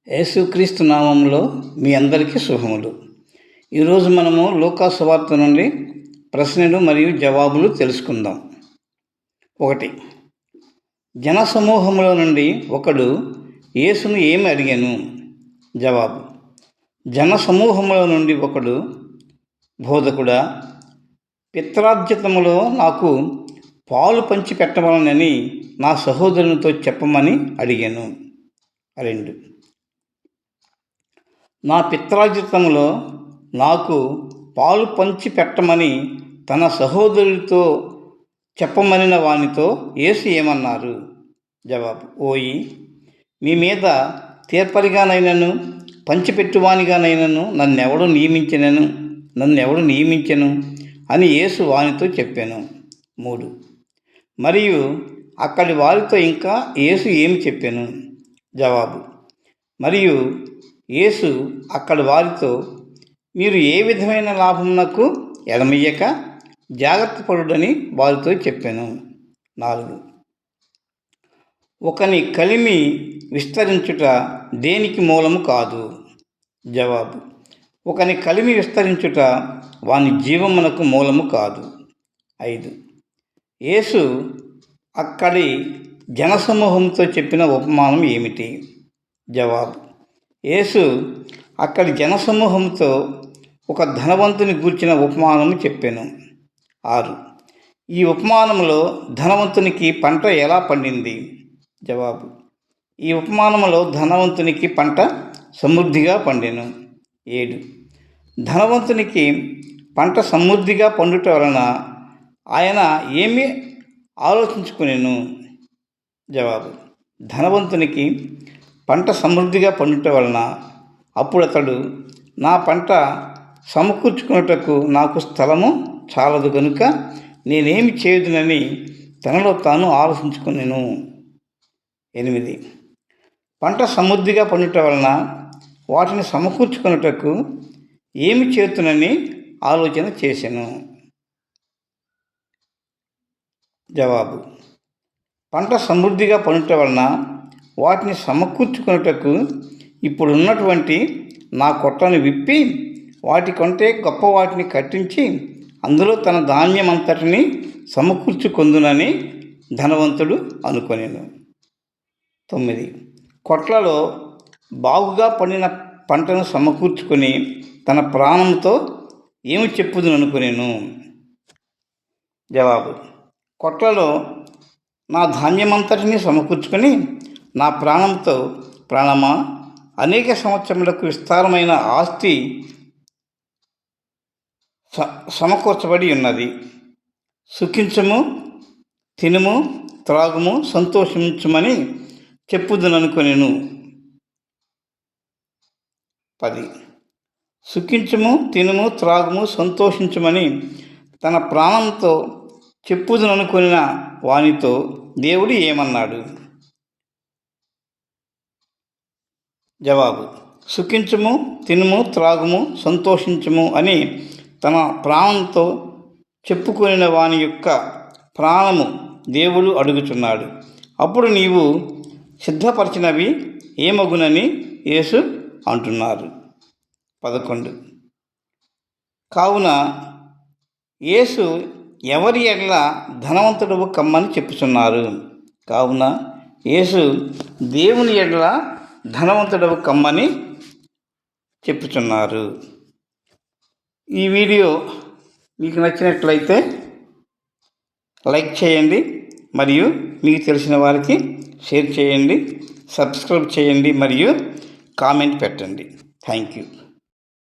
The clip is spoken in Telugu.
యేసుక్రీస్తు నామములో మీ అందరికీ శుభములు. ఈరోజు మనము లూకా సువార్త నుండి ప్రశ్నలు మరియు జవాబులు తెలుసుకుందాం. 1. జనసమూహములో నుండి ఒకడు యేసును ఏమి అడిగాను? జవాబు: జనసమూహములో నుండి ఒకడు, బోధకుడా, పిత్రార్జితములో నాకు పాలు పంచి పెట్టవలనని నా సహోదరునితో చెప్పమని అడిగాను. 2. నా పిత్రార్జితంలో నాకు పాలు పంచి పెట్టమని తన సహోదరుడితో చెప్పమనిన వానితో యేసు ఏమన్నారు? జవాబు: ఓయి, మీ మీద తీర్పరిగానైనను పంచిపెట్టువానిగానైనను నన్నెవడు నియమించెను అని యేసు వానితో చెప్పాను. 3. మరియు అక్కడి వారితో ఇంకా యేసు ఏమి చెప్పాను? జవాబు: మరియు యేసు అక్కడి వారితో, మీరు ఏ విధమైన లాభమునకు ఎడమియ్యక జాగ్రత్త పడుడని వారితో చెప్పాను. 4. ఒకని కలిమి విస్తరించుట దేనికి మూలము కాదు? జవాబు: ఒకని కలిమి విస్తరించుట వాని జీవమునకు మూలము కాదు. 5. యేసు అక్కడి జనసమూహంతో చెప్పిన ఉపమానం ఏమిటి? జవాబు: యేసు అక్కడి జనసమూహంతో ఒక ధనవంతుని గూర్చిన ఉపమానం చెప్పాను. 6. ఈ ఉపమానంలో ధనవంతునికి పంట ఎలా పండింది? జవాబు: ఈ ఉపమానంలో ధనవంతునికి పంట సమృద్ధిగా పండెను. 7. ధనవంతునికి పంట సమృద్ధిగా పండుట వలన ఆయన ఏమి ఆలోచించుకునేను? జవాబు: ధనవంతునికి పంట సమృద్ధిగా పండుట వలన అప్పుడు అతడు, నా పంట సమకూర్చుకున్నటకు నాకు స్థలము చాలదు కనుక నేనేమి చేయుదునని తనలో తాను ఆలోచించుకునేను. 8. పంట సమృద్ధిగా పండుట వలన వాటిని సమకూర్చుకున్నటకు ఏమి చేతునని ఆలోచన చేశాను. జవాబు: పంట సమృద్ధిగా పండుట వలన వాటిని సమకూర్చుకున్నటకు ఇప్పుడున్నటువంటి నా కొట్లను విప్పి వాటి కంటే గొప్ప వాటిని కట్టించి అందులో తన ధాన్యమంతటిని సమకూర్చుకొందునని ధనవంతుడు అనుకొనెను. 9. కొట్లలో బాగుగా పండిన పంటను సమకూర్చుకొని తన ప్రాణంతో ఏమి చెప్పుదుననుకొనెను? జవాబు: కొట్లలో నా ధాన్యమంతటిని సమకూర్చుకొని నా ప్రాణంతో, ప్రాణమా, అనేక సంవత్సరములకు విస్తారమైన ఆస్తి సమకూర్చబడి ఉన్నది. సుఖించము, తినుము, త్రాగుము, సంతోషించుమని చెప్పుదుననుకొనెను. 10. సుఖించము, తినుము, త్రాగుము, సంతోషించుమని తన ప్రాణంతో చెప్పుదుననుకొనిన వానితో దేవుడు ఏమన్నాడు? జవాబు: సుఖించము, తినుము, త్రాగుము, సంతోషించము అని తన ప్రాణంతో చెప్పుకొనిన వాని యొక్క ప్రాణము దేవుడు అడుగుచున్నాడు. అప్పుడు నీవు సిద్ధపరిచినవి ఏమగునని యేసు అంటున్నారు. 11. కావున యేసు ఎవరి ఎడల ధనవంతుడవు కమ్మని చెప్పుచున్నారు? కావున యేసు దేవుని ఎడల ధనవంతుడవు కమ్మని చెప్పుచున్నారు. ఈ వీడియో మీకు నచ్చినట్లయితే లైక్ చేయండి, మరియు మీకు తెలిసిన వారికి షేర్ చేయండి, సబ్స్క్రైబ్ చేయండి మరియు కామెంట్ పెట్టండి. Thank you.